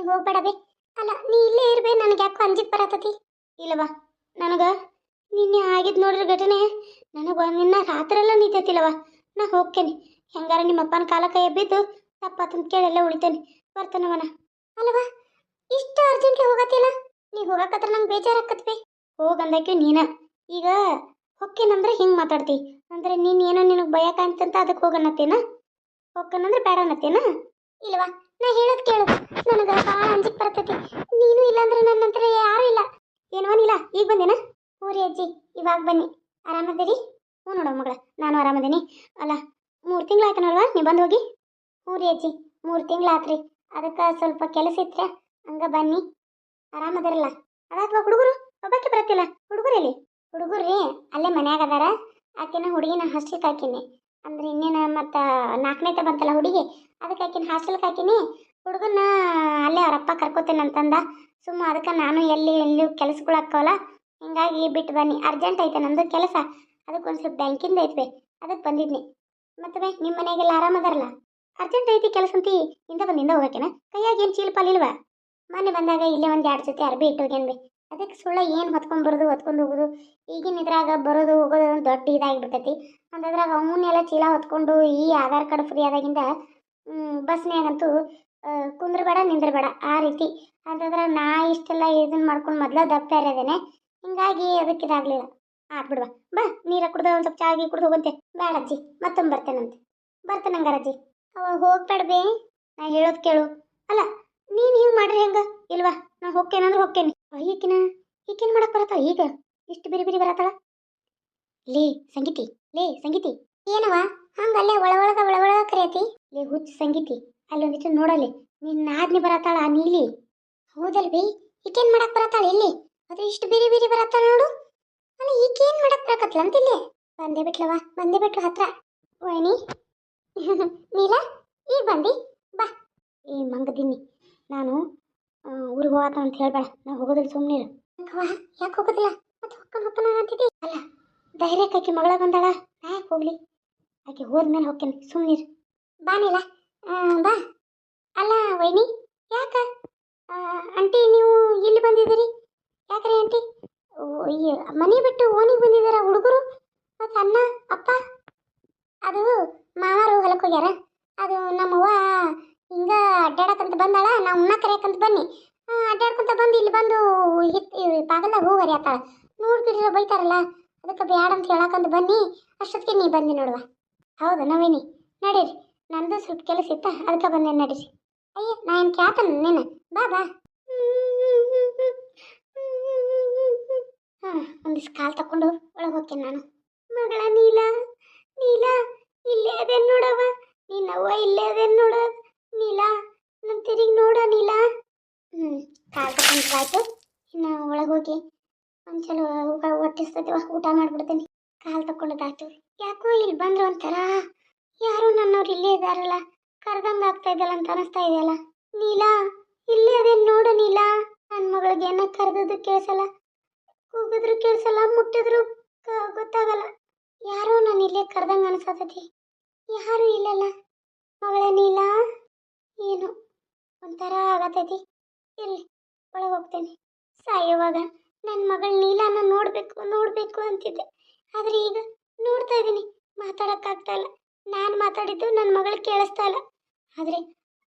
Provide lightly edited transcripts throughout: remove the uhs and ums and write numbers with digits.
ಹೋಗ್ಬೇಡ ಬೇ. ಅಲ್ಲ ನೀ ಇಲ್ಲೇ ಇರ್ಬೇ, ನನಗೆ ಯಾಕೋ ಅಂಜಿಕ್ ಬರತತಿ. ಇಲ್ಲವಾ ನನಗೆ ನಿನ್ನೆ ಆಗಿದ್ ನೋಡ್ರಿ ಘಟನೆ, ನನಗೆ ನಿನ್ನ ರಾತ್ರೆಲ್ಲ ನಿಂತೈತಿಲ್ಲವ. ನಾ ಹೋಗ್ತೇನೆ, ಹೆಂಗಾರ ನಿಮ್ಮ ಅಪ್ಪನ ಕಾಲ ಕೈ ಬಿದ್ದು ತಪ್ಪತ್ತಂತ ಕೇಳೆಲ್ಲ ಉಳಿತೇನೆ. ಬರ್ತಾನವನ. ಅಲ್ಲವಾ ಇಷ್ಟು ಅರ್ಜೆಂಟ್ಲಿ ಹೋಗತ್ತಿಲ್ಲ, ನೀ ಹೋಗಕತ್ರ ನಂಗೆ ಬೇಜಾರಾಕತ್ವಿ. ಹೋಗಂದಕ್ಕೆ ನೀನ ಈಗ ಹೊಕ್ಕೇನಂದ್ರೆ ಹಿಂಗೆ ಮಾತಾಡ್ತಿ ಅಂದ್ರೆ ನೀನು ಏನೋ ನಿನಗೆ ಭಯ ಕಾಣ್ತಂತ ಅದಕ್ಕೆ ಹೋಗನ್ನತ್ತೇನ? ಹೊಕ್ಕನಂದ್ರೆ ಬೇಡ ಅನ್ನತ್ತೇನ? ಇಲ್ವಾ ನಾ ಹೇಳೋದು ಕೇಳು, ನನಗೆ ಭಾಳ ಅಂಜಿಕ್ ಬರ್ತೈತಿ. ನೀನು ಇಲ್ಲಾಂದ್ರೆ ನನ್ನ ನಂತರ ಯಾರೂ ಇಲ್ಲ. ಏನೋನಿಲ್ಲ, ಈಗ ಬಂದೇನ? ಊರಿ ಅಜ್ಜಿ ಇವಾಗ ಬನ್ನಿ. ಆರಾಮದಿರಿ? ಹ್ಞೂ ನೋಡೋ ಮಗಳ, ನಾನು ಆರಾಮದೀನಿ. ಅಲ್ಲ 3 ತಿಂಗಳಾಯ್ತನಲ್ವಾ ನೀ ಬಂದು ಹೋಗಿ? ಹ್ಞೂ ರೀ ಅಜ್ಜಿ 3 ತಿಂಗಳಾತ್ರಿ. ಅದಕ್ಕೆ ಸ್ವಲ್ಪ ಕೆಲಸ ಇತ್ತು, ಹಂಗೆ ಬನ್ನಿ. ಆರಾಮದಿರಲ್ಲ? ಅದಾತ್ವಾ ಹುಡುಗರು ಒಬ್ಬಾಕಿ ಬರತ್ತಿಲ್ಲ, ಹುಡುಗರು ಎಲ್ಲಿ? ಹುಡುಗರು ರೀ ಅಲ್ಲೇ ಮನ್ಯಾಗ ಅದಾರ. ಆಕಿನ ಹುಡುಗಿನ ಹಾಸ್ಟೆಲ್ಗೆ ಹಾಕಿನಿ. ಅಂದ್ರೆ ಇನ್ನೇನು ಮತ್ತು 4ನೇತೆ ಬಂತಲ್ಲ ಹುಡುಗಿ, ಅದಕ್ಕೆ ಆಕಿನ ಹಾಸ್ಟೆಲ್ಗೆ ಹಾಕಿನಿ. ಹುಡುಗನ ಅಲ್ಲೇ ಅವರಪ್ಪ ಕರ್ಕೋತೇನೆ ಅಂತಂದ. ಸುಮ್ಮ ಅದಕ್ಕೆ ನಾನು ಎಲ್ಲಿ ಕೆಲಸಗಳು ಹಾಕವಲ್ಲ, ಹಿಂಗಾಗಿ ಬಿಟ್ಟು ಬನ್ನಿ. ಅರ್ಜೆಂಟ್ ಐತೆ ನಮ್ಮದು ಕೆಲಸ, ಅದಕ್ಕೆ ಒಂದು ಸ್ವಲ್ಪ ಬ್ಯಾಂಕಿಂದ ಐತೆ, ಅದಕ್ಕೆ ಬಂದಿದ್ನಿ. ಮತ್ತೆ ನಿಮ್ಮ ಮನೆಯಾಗೆಲ್ಲ ಆರಾಮದಾರಲ್ಲ? ಅರ್ಜೆಂಟ್ ಐತಿ ಕೆಲಸ ಅಂತಿ ಇಂದ ಬಂದಿಂದ ಹೋಗಕ್ಕೇನ? ಕೈಯಾಗ ಏನು ಚೀಲ ಪಾಲಿಲ್ವಾ? ಮೊನ್ನೆ ಬಂದಾಗ ಇಲ್ಲೇ ಒಂದು 2 ಜೊತೆ ಅರ್ಬಿ ಇಟ್ಟು ಹೋಗ್ಯಾನ್ಬಿ. ಅದಕ್ಕೆ ಸುಳ್ಳ ಏನು ಹೊತ್ಕೊಂಡು ಬರೋದು ಹೊತ್ಕೊಂಡು ಹೋಗೋದು, ಈಗಿನ ಇದ್ರಾಗ ಬರೋದು ಹೋಗೋದು ಒಂದು ದೊಡ್ಡ ಇದಾಗಿಬಿಡ್ತೈತಿ. ಅಂದ್ರಾಗ ಅವನ್ನೆಲ್ಲ ಚೀಲ ಹೊತ್ಕೊಂಡು ಈ ಆಧಾರ್ ಕಾರ್ಡ್ ಫ್ರೀ ಆದಾಗಿಂದ ಬಸ್ನ್ಯಾಗಂತೂ ಕುಂದ್ರಬೇಡ ನಿಂದ್ರಬೇಡ ಆ ರೀತಿ. ಅಂತಂದ್ರೆ ನಾ ಇಷ್ಟೆಲ್ಲ ಇದನ್ನ ಮಾಡ್ಕೊಂಡು ಮೊದಲ ದಪ್ಪ ಹಿಂಗಾಗಿ ಅದಕ್ಕೆ ಇದಾಗಲಿಲ್ಲ. ಆತ್ ಬಿಡುವ, ಬಾ ನೀರ ಕುಡ್ದು ಒಂದು ಸ್ವಲ್ಪ ಚಾಗಿ ಕುಡ್ದು ಹೋಗಂತೆ. ಬೇಡ ಅಜ್ಜಿ ಮತ್ತೊಮ್ಮೆ ಬರ್ತೇನಂತೆ. ಬರ್ತೇನಂಗಾರಜ್ಜಿ. ಅವ ಹೋಗ್ಬೇಡ್ಬೇ, ನಾ ಹೇಳೋದು ಕೇಳು. ಅಲ್ಲ ನೀನು ಹಿಂಗೆ ಮಾಡ್ರಿ ಹೆಂಗ ಇಲ್ವಾ? ನಾ ಹೋಗ್ತೇನಂದ್ರೆ ಹೋಗ್ತೇನೆ. ಈಗೇನು ಮಾಡಕ್ಕೆ ಬರತ್ತಾಳ ಈಗ? ಇಷ್ಟು ಬಿರಿ ಬಿರಿ ಬರತ್ತಾಳ? ಲೇ ಸಂಗೀತಿ, ಲೇ ಸಂಗೀತಿ. ಏನವ ಹಂಗಲ್ಲೇ ಒಳಗ ಕರೆಯತಿ? ಲೇ ಹುಚ್ಚು ಸಂಗೀತಿ, ಅಲ್ಲೊಂದಿಟ್ಟು ನೋಡಲಿ ನಿನ್ನ ನಾದ್ನಿ ಬರತ್ತಾಳ ನೀಲಿ. ಹೌದಲ್ವಿ, ಈಗೇನು ಮಾಡಕ್ಕೆ ಬರತ್ತಾಳ ಇಲ್ಲಿ? ಅದು ಇಷ್ಟು ಬಿರಿ ಬಿರಿ ಬರತ್ತಾಳ ನೋಡು. ಅಲ್ಲ ಈಗೇನು ಮಾಡಕ್ಕೆ ಬರಕತ್ಲ ಅಂತಿಲ್ಲಿ? ಬಂದೇ ಬಿಟ್ಲು ಹತ್ರ. ವೈನಿ ನೀಲ ಈಗ ಬಂದಿ? ಬಾ. ಏ ಮಂಗದಿನ್ನಿ, ನಾನು ಊರಿಗೆ ಹೋಗತ್ತ ಅಂತ ಹೇಳ್ಬೇಡ, ನಾ ಹೋಗೋದಿಲ್ಲ, ಸುಮ್ಮನಿರು. ಯಾಕೆ ಹೋಗೋದಿಲ್ಲ? ಮತ್ತೆ ಹೊಕ್ಕನ ಅಂತಿದ್ದಿ ಅಲ್ಲ. ಧೈರ್ಯಕ್ಕೆ ಆಕಿ ಮಗಳ ಬಂದಾಳ, ಯಾಕೆ ಹೋಗ್ಲಿ? ಆಕೆ ಹೋದ್ಮೇಲೆ ಹೋಗ್ತೇನೆ, ಸುಮ್ಮನಿರು. ಬಾನಿಲ್ಲ ಬಾ. ಅಲ್ಲ ವೈನಿ ಯಾಕ ಆಂಟಿ ನೀವು ಇಲ್ಲಿ ಬಂದಿದ್ದೀರಿ? ಯಾಕ್ರಿ ಆಂಟಿ ಮನೆ ಬಿಟ್ಟು ಓಣಿಗೆ ಬಂದಿದ್ದಾರ ಹುಡುಗರು? ಮತ್ತು ಅಣ್ಣ ಅಪ್ಪ? ಅದು ಮಾವಾರು ಹೊಲಕ್ಕೆ ಹೋಗ್ಯಾರ. ಅದು ನಮ್ಮವ್ವ ಹಿಂಗ ಅಡ್ಡಾಡಕ್ಕಂತ ಬಂದಾಳ, ನಾವು ಉಣ್ಣ ಕರೆಯಕ್ಕಂತ ಬನ್ನಿ. ಅಡ್ಡಾಡ್ಕೊಂತ ಬಂದು ಇಲ್ಲಿ ಬಂದು ಪಾಗಲ್ದಾಗ ಹೂ ಹರಿಯತ್ತಾಳ. ನೋಡ್ಬಿಟ್ರೆ ಬೈತಾರಲ್ಲ, ಅದಕ್ಕೆ ಬ್ಯಾಡ ಅಂತ ಹೇಳಕ್ಕಂತ ಬನ್ನಿ. ಅಷ್ಟೊತ್ತಿಗೆ ನೀ ಬಂದಿ ನೋಡುವ. ಹೌದಾ ನವೀನಿ, ನಡೀರಿ, ನಂದು ಸ್ವಲ್ಪ ಕೆಲಸ ಇತ್ತ ಅದಕ್ಕೆ ಬಂದೇನು, ನಡೀರಿ. ಅಯ್ಯ ನಾ ಏನು ಕ್ಯಾತನ ನೀನು? ಬಾ ಬಾ. ಹಾಂ ಒಂದಿಷ್ಟು ಕಾಲು ತಕೊಂಡು ಒಳಗೆ ಹೋಗ್ತೇನೆ ನಾನು. ಮಗಳ ನೀಲ ಇಲ್ಲೇ ಅದೇನು ನೋಡವ, ನೀನವ್ವ ಇಲ್ಲೇ ಅದೇನು ನೋಡ ನೀಲ, ನನ್ನ ತಿರುಗಿ ನೋಡ ನೀಲ. ಕಾಲು ತಗೊಂಡ್ರಾಯ್ತು, ಇನ್ನು ಒಳಗೆ ಹೋಗಿ ಒಂದು ಚಲೋ ಹೊಟ್ಟಿಸ್ತೈತಿ, ಊಟ ಮಾಡಿಬಿಡ್ತೀನಿ. ಕಾಲು ತಗೊಂಡದಾಯ್ತು. ಯಾಕೋ ಇಲ್ಲಿ ಬಂದ್ರೆ ಒಂಥರ ಯಾರು ನನ್ನವ್ರು ಇಲ್ಲೇ ಇದ್ದಾರಲ್ಲ, ಕರ್ದಂಗೆ ಆಗ್ತಾ ಇದೆಯಲ್ಲ ಅಂತ ಅನಿಸ್ತಾ ಇದೆಯಲ್ಲ. ನೀಲ ಇಲ್ಲೇ ಅದೇನು ನೋಡು ನೀಲ. ನನ್ನ ಮಗಳಿಗೆ ಏನ ಕರೆದದ್ದು ಕೇಳಿಸಲ್ಲ, ಕೂಗಿದ್ರು ಕೇಳಿಸಲ್ಲ, ಮುಟ್ಟಿದ್ರು ಗೊತ್ತಾಗಲ್ಲ. ಯಾರೋ ನಾನು ಇಲ್ಲೇ ಕರ್ದಂಗೆ ಅನಿಸತೈತಿ, ಯಾರು ಇಲ್ಲಲ್ಲ. ಮಗಳ ನೀಲ ಏನು ಒಂಥರ ಆಗತೈತಿ. ಇರ್ಲಿ ಒಳಗೆ ಹೋಗ್ತೇನೆ. ಸಾಯುವಾಗ ನನ್ನ ಮಗಳ ನೀಲನ ನೋಡಬೇಕು ಅಂತಿದ್ದೆ, ಆದರೆ ಈಗ ನೋಡ್ತಾ ಇದ್ದೀನಿ. ಮಾತಾಡೋಕ್ಕಾಗ್ತಾ ಇಲ್ಲ. ನಾನು ಮಾತಾಡಿದ್ದು ನನ್ನ ಮಗಳು ಕೇಳಿಸ್ತಾ ಇಲ್ಲ, ಆದರೆ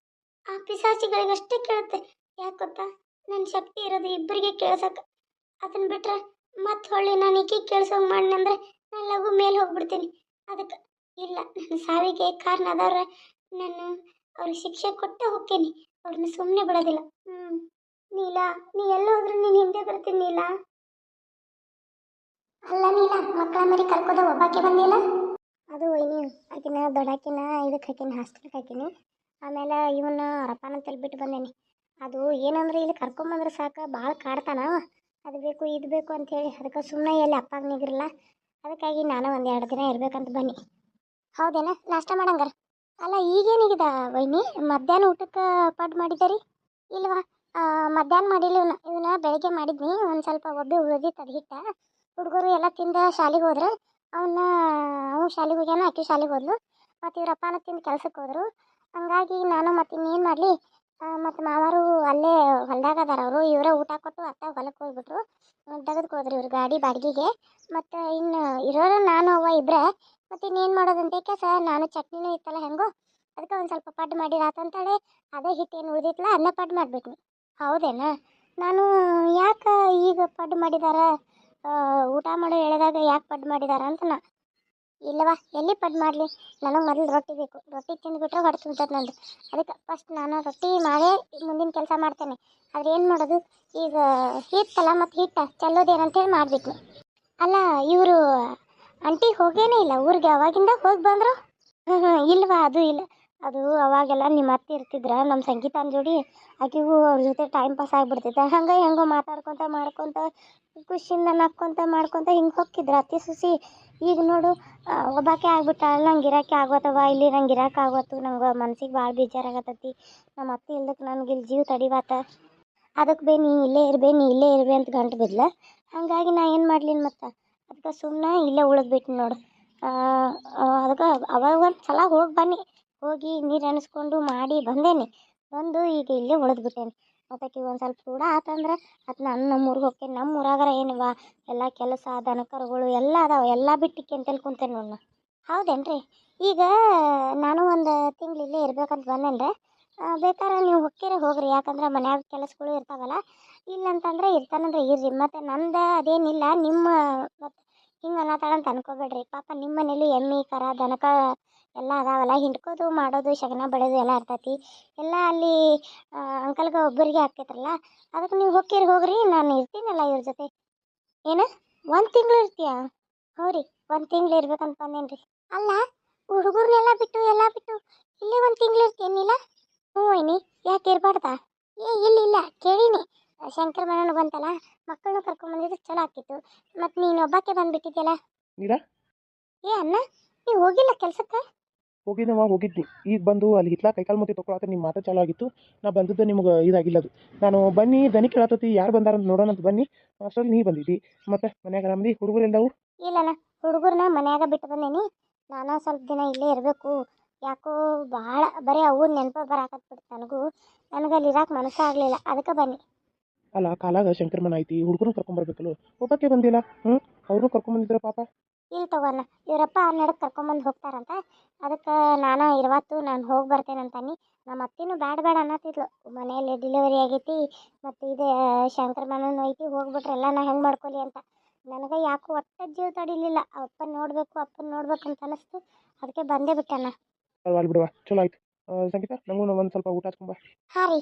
ಆ ಪಿಸಾಚಿಗಳಿಗಷ್ಟೇ ಕೇಳುತ್ತೆ. ಯಾಕೆ ಗೊತ್ತಾ, ನನ್ನ ಶಕ್ತಿ ಇರೋದು ಇಬ್ಬರಿಗೆ ಕೇಳ್ಸಕ್ಕೆ. ಅದನ್ನು ಬಿಟ್ರೆ ಮತ್ತೆ ಹೊಳ್ಳಿ ನಾನು ಈಕೆ ಕೇಳಿಸೋಂಗೆ ಮಾಡಿನಂದ್ರೆ ನಾನು ಲಘು ಮೇಲೆ ಹೋಗ್ಬಿಡ್ತೀನಿ. ಅದಕ್ಕೆ ಇಲ್ಲ, ನನ್ನ ಸಾವಿಗೆ ಕಾರಣ ಆದವ್ರ ನಾನು ಅವ್ರಿಗೆ ಶಿಕ್ಷೆ ಕೊಟ್ಟೆ ಹೋಗ್ತೀನಿ, ಅವ್ರನ್ನ ಸುಮ್ಮನೆ ಬಿಡೋದಿಲ್ಲ. ನೀಲ ನೀ ಎಲ್ಲೋದ್ರೂ ನೀನು ಹಿಂದೆ ಬರ್ತೀನಿ ನೀಲ. ಅಲ್ಲ ನೀಲ, ಮಕ್ಕಳ ಮರಿ ಕರ್ಕೋದ ಒಬ್ಬಾಕೆ ಬಂದಿಲ್ಲ? ಅದು ಇನ್ನು ಆಕಿನ ದೊಡ್ಡಾಕಿನ ಇದಕ್ಕೆ ಹಾಕಿನಿ, ಹಾಸ್ಟೆಲ್ಗೆ ಹಾಕಿನಿ. ಆಮೇಲೆ ಇವನ್ನ ರಪ್ಪನ ಬಿಟ್ಟು ಬಂದೇನಿ. ಅದು ಏನಂದ್ರೆ ಇಲ್ಲಿ ಕರ್ಕೊಂಬಂದ್ರೆ ಸಾಕು ಭಾಳ ಕಾಡ್ತಾನ, ಅದು ಬೇಕು ಇದು ಬೇಕು ಅಂಥೇಳಿ. ಅದಕ್ಕೆ ಸುಮ್ಮನೆ ಎಲ್ಲಿ ಅಪ್ಪಾಗ ನಿಗಿರಲ್ಲ, ಅದಕ್ಕಾಗಿ ನಾನು 1-2 ದಿನ ಇರ್ಬೇಕಂತ ಬನ್ನಿ. ಹೌದೇನ, ನಾಷ್ಟ ಮಾಡಂಗಾರ? ಅಲ್ಲ ಈಗೇನಿಗಿದೆ ವೈನಿ, ಮಧ್ಯಾಹ್ನ ಊಟಕ್ಕೆ ಪಡ್ ಮಾಡಿದ್ದೀರಿ ಇಲ್ವಾ? ಮಧ್ಯಾಹ್ನ ಮಾಡಿಲ್ಲ, ಇವನ್ನ ಬೆಳಗ್ಗೆ ಮಾಡಿದ್ನಿ. ಒಂದು ಸ್ವಲ್ಪ ಒಬ್ಬೆ ಉಳಿದಿತ್ತು ಅದು ಹಿಟ್ಟ. ಹುಡುಗರು ಎಲ್ಲ ತಿಂದ ಶಾಲೆಗೆ ಹೋದ್ರೆ, ಅವ್ನು ಶಾಲೆಗೆ ಹೋಗ್ಯಾನ, ಆಕೆ ಶಾಲೆಗೆ ಹೋದ್ಲು. ಮತ್ತು ಇವ್ರಪ್ಪನ ತಿಂದು ಕೆಲ್ಸಕ್ಕೆ ಹೋದರು. ಹಂಗಾಗಿ ನಾನು ಮತ್ತೆ ಇನ್ನೇನು ಮಾಡಲಿ, ಮತ್ತು ಮಾವರು ಅಲ್ಲೇ ಹೊಲ್ದಾಗ ಅದಾರ ಅವರು. ಇವರೇ ಊಟ ಕೊಟ್ಟು ಅತ್ತ ಹೊಲಕ್ಕೆ ಹೋಗ್ಬಿಟ್ರು. ತೆಗೆದುಕೋದ್ರಿ ಇವ್ರು ಗಾಡಿ ಬಾಡಿಗೆಗೆ. ಮತ್ತು ಇನ್ನು ಇರೋರು ನಾನು ಅವ್ವ ಇಬ್ಬರೇ. ಮತ್ತು ಇನ್ನೇನು ಮಾಡೋದಂತೆ ಕೆಲಸ. ನಾನು ಚಟ್ನಿನೂ ಇತ್ತಲ್ಲ ಹೆಂಗೋ, ಅದಕ್ಕೆ ಒಂದು ಸ್ವಲ್ಪ ಪಡ್ಡು ಮಾಡಿರಾತಂತೇಳಿ ಅದೇ ಹಿಟ್ಟೇನು ಉಳಿದಿತ್ತಲ್ಲ ಅದನ್ನ ಪಡ್ಡು ಮಾಡಿಬಿಟ್ನಿ. ಹೌದೇನಾ? ನಾನು ಯಾಕೆ ಈಗ ಪಡ್ಡು ಮಾಡಿದಾರ, ಊಟ ಮಾಡೋ ಎಳೆದಾಗ ಯಾಕೆ ಪಡ್ಡು ಮಾಡಿದಾರ ಅಂತ ನಾ. ಇಲ್ಲವಾ, ಎಲ್ಲಿ ಪಡ್ಡು ಮಾಡಲಿ, ನನಗೆ ಮೊದಲು ರೊಟ್ಟಿ ಬೇಕು. ರೊಟ್ಟಿ ತಿಂದುಬಿಟ್ರೆ ಹೊಟ್ಟೆ ತುಂಬುತ್ತೆ ನಂದು. ಅದಕ್ಕೆ ಫಸ್ಟ್ ನಾನು ರೊಟ್ಟಿ ಮಾಡೇ ಮುಂದಿನ ಕೆಲಸ ಮಾಡ್ತೇನೆ. ಆದ್ರೆ ಏನು ಮಾಡೋದು, ಈಗ ಹಿಟ್ಟಲ್ಲ ಮತ್ತು ಹಿಟ್ಟು ಚೆಲ್ಲೋದೇನಂತೇಳಿ ಮಾಡಿಬಿಟ್ನಿ. ಅಲ್ಲ, ಇವರು ಅಂಟಿ ಹೋಗೇನೇ ಇಲ್ಲ ಊರಿಗೆ, ಅವಾಗಿಂದ ಹೋಗಿ ಬಂದರು? ಇಲ್ವಾ, ಅದು ಇಲ್ಲ. ಅದು ಅವಾಗೆಲ್ಲ ನಿಮ್ಮ ಅತ್ತೆ ಇರ್ತಿದ್ರ ನಮ್ಮ ಸಂಗೀತನ ಜೋಡಿ. ಆಕೆಗೂ ಅವ್ರ ಜೊತೆ ಟೈಮ್ ಪಾಸ್ ಆಗಿಬಿಡ್ತೈತೆ. ಹಂಗೆ ಹೆಂಗೋ ಮಾತಾಡ್ಕೊತ ಮಾಡ್ಕೊತ ಖುಷಿಯಿಂದ ನಕ್ಕೊತ ಮಾಡ್ಕೊತ ಹಿಂಗೆ ಹೋಗಿದ್ರ ಅತ್ತೆ ಸೊಸಿ. ಈಗ ನೋಡು, ಒಬ್ಬಾಕೆ ಆಗ್ಬಿಟ್ಟಾಳ. ನಂಗೆ ಇರೋಕ್ಕೆ ಆಗೋತವ ಇಲ್ಲಿ, ನಂಗೆ ಇರೋಕೆ ಆಗೋತು. ನಂಗೆ ಮನ್ಸಿಗೆ ಭಾಳ ಬೇಜಾರಾಗತ್ತೈತಿ. ನಮ್ಮ ಅತ್ತೆ ಇಲ್ದಕ್ಕೆ ನನಗೆ ಇಲ್ಲಿ ಜೀವ ತಡಿವಾತ. ಅದಕ್ಕೆ ನೀ ಇಲ್ಲೇ ಇರ್ಬೇ, ನೀ ಇಲ್ಲೇ ಇರ್ಬೇ ಅಂತ ಗಂಟು ಬಿದ್ಲ. ಹಾಗಾಗಿ ನಾ ಏನು ಮಾಡ್ಲಿಲ್ಲ ಮತ್ತು, ಅದಕ್ಕೆ ಸುಮ್ಮನೆ ಇಲ್ಲೇ ಉಳಿದ್ಬಿಟ್ಟಿನಿ ನೋಡು. ಅದಕ್ಕೆ ಅವಾಗ ಒಂದು ಸಲ ಹೋಗಿ ಬನ್ನಿ, ಹೋಗಿ ನೀರು ಎಣಿಸ್ಕೊಂಡು ಮಾಡಿ ಬಂದೇನೆ. ಬಂದು ಈಗ ಇಲ್ಲೇ ಉಳಿದ್ಬಿಟ್ಟೇನೆ. ಮತ್ತು ಒಂದು ಸ್ವಲ್ಪ ಕೂಡ ಆತಂದ್ರೆ ಅದು ನಾನು ನಮ್ಮೂರಿಗೆ ಹೋಗ್ತೇನೆ. ನಮ್ಮ ಊರಾಗರ ಏನವ ಎಲ್ಲ ಕೆಲಸ, ದನಕರುಗಳು ಎಲ್ಲ ಅದಾವೆ. ಎಲ್ಲ ಬಿಟ್ಟು ಕೆಂತಲ್ಲಿ ಕುಂತೇನೆ ನೋಡು ನಾ. ಹೌದೇನ್ರಿ? ಈಗ ನಾನು ಒಂದು ತಿಂಗಳು ಇಲ್ಲೇ ಇರ್ಬೇಕಂತ ಬಂದೇನ್ರಿ. ಬೇಕಾದ್ರೆ ನೀವು ಹೊಕ್ಕಿರೆ ಹೋಗ್ರಿ, ಯಾಕಂದ್ರೆ ಮನ್ಯಾಗ ಕೆಲಸಗಳು ಇರ್ತಾವಲ್ಲ. ಇಲ್ಲಂತಂದ್ರೆ ಇರ್ತಾನಂದ್ರೆ ಇರ್ರಿ. ಮತ್ತು ನಂದು ಅದೇನಿಲ್ಲ, ನಿಮ್ಮ ಮತ್ತು ಹಿಂಗೆ ಅನ್ನತಾಳ ಅಂತ ಅನ್ಕೋಬೇಡ್ರಿ. ಪಾಪ ನಿಮ್ಮ ಮನೇಲಿ ಎಮ್ಮೆ ಕರ ದನಕ ಎಲ್ಲ ಅದಾವಲ್ಲ, ಹಿಂಡ್ಕೋದು ಮಾಡೋದು ಶಗನ ಬಡಿಯೋದು ಎಲ್ಲ ಇರ್ತೈತಿ. ಎಲ್ಲ ಅಲ್ಲಿ ಅಂಕಲ್ಗೆ ಒಬ್ಬರಿಗೆ ಆಕೈತ್ರಲ್ಲ. ಅದಕ್ಕೆ ನೀವು ಹೊಕ್ಕಿರಿ ಹೋಗ್ರಿ, ನಾನು ಇರ್ತೀನಲ್ಲ ಇವ್ರ ಜೊತೆ. ಏನು, ಒಂದು ತಿಂಗಳು ಇರ್ತೀಯಾ? ಹ್ಞೂ ರೀ, ಒಂದು ತಿಂಗಳು ಇರ್ಬೇಕಂತ ಬಂದೇನ್ರಿ. ಅಲ್ಲ, ಹುಡುಗರ್ನೆಲ್ಲ ಬಿಟ್ಟು ಎಲ್ಲ ಬಿಟ್ಟು ಇಲ್ಲೇ ಒಂದು ತಿಂಗಳು ಇರ್ತೀನಿಲ್ಲ? ಹ್ಞೂ ವೈನಿ, ಯಾಕೆ ಇರಬಾರ್ದಾ? ಇಲ್ಲ ಕೇಳೀನಿ. ಶಂಕರ ಮನೆಯೂ ಬಂತಲ್ಲ, ಮಕ್ಕಳನ್ನೂ ಕರ್ಕೊಂಬಂದಿದ್ದು ಚಲೋ ಆಗ್ತಿತ್ತು. ಮತ್ತು ನೀನು ಒಬ್ಬಾಕೆ ಬಂದುಬಿಟ್ಟಿದ್ಯಲ್ಲ. ನೀರಾ ಅಣ್ಣ, ನೀವು ಹೋಗಿಲ್ಲ ಕೆಲಸಕ್ಕೆ? ಹೋಗಿದ್ನಿ. ಈಗ ಬಂದು ಅಲ್ಲಿ ಹಿತ್ಲಾ ಕೈಕಾಲು ಮುತ್ತಿ ತೊಗೊಳಕ್ಕೆ ನಿಮ್ಮ ಮಾತು ಚಾಲು ಆಗಿತ್ತು. ನಾ ಬಂದದ್ದು ನಿಮ್ಗೆ ಇದಾಗಿಲ್ಲ. ಅದು ನಾನು ಬನ್ನಿ ದನಿ ಕೇಳತ್ತತಿ, ಯಾರು ಬಂದಾರ ಅಂತ ನೋಡೋಣ ಅಂತ ಬನ್ನಿ. ಅಷ್ಟರಲ್ಲಿ ನೀ ಬಂದಿದ್ದಿ. ಮತ್ತೆ ಮನ್ಯಾಗ ಆರಾಮದಿ? ಹುಡುಗರು ಎಲ್ಲವು? ಇಲ್ಲಣ್ಣ, ಹುಡುಗರನ್ನ ಮನ್ಯಾಗ ಬಿಟ್ಟು ಬಂದೇನಿ. ನಾನು ಸ್ವಲ್ಪ ದಿನ ಇಲ್ಲೇ ಇರಬೇಕು. ಯಾಕೋ ಭಾಳ ಬರೀ ಅವ್ರ ನೆನಪು ಬರಾಕತ್ಬಿಡ್ತು ನನಗೂ. ನನಗೆ ಅಲ್ಲಿ ಇರಕ್ಕೆ ಮನಸ್ಸೇ ಆಗಲಿಲ್ಲ, ಅದಕ್ಕೆ ಬನ್ನಿ. ಅಲ್ಲ, ಕಾಲಾಗ ಶಂಕರ ಮನ ಐತಿ, ಹುಡುಗರು ಕರ್ಕೊಂಬರ್ಬೇಕಲ್ಲ. ಒಬ್ಬಕ್ಕೆ ಬಂದಿಲ್ಲ. ಅವ್ರನ್ನೂ ಕರ್ಕೊಂಬಂದಿದ್ರ ಪಾಪ. ಇಲ್ಲಿ ತಗೋಣ, ಇವರಪ್ಪ ನಡಕ್ಕೆ ಕರ್ಕೊಂಬಂದು ಹೋಗ್ತಾರಂತ. ಅದಕ್ಕೆ ನಾನು ಇರುವತ್ತು ನಾನು ಹೋಗಿ ಬರ್ತೇನಂತಾನೆ. ನಮ್ಮ ಅತ್ತೆನೂ ಬೇಡ ಬೇಡ ಅನ್ನತ್ತಿದ್ಲು. ಮನೆಯಲ್ಲಿ ಡೆಲಿವರಿ ಆಗೈತಿ, ಮತ್ತು ಇದು ಶಂಕರ ಮನನೂ ಐತಿ, ಹೋಗ್ಬಿಟ್ರೆ ಎಲ್ಲ ನಾ ಹೆಂಗೆ ಮಾಡ್ಕೊಲಿ ಅಂತ. ನನಗೆ ಯಾಕೋ ಒಟ್ಟು ಜೀವ ತಡಿಲಿಲ್ಲ. ಅಪ್ಪನ ನೋಡಬೇಕು ಅಂತ ಅನ್ನಿಸ್ತು. ಅದಕ್ಕೆ ಬಂದೇ ಬಿಟ್ಟಣ್ಣ. ಅಲ್ಲಿ ಬಿಡುವ, ಚಲೋ ಆಯ್ತು. ಸಂಗೀತ, ನಂಗೂ ಒಂದು ಸ್ವಲ್ಪ ಊಟ ಹಚ್ಕೊಂಬ. ಹಾಂ ರೀ.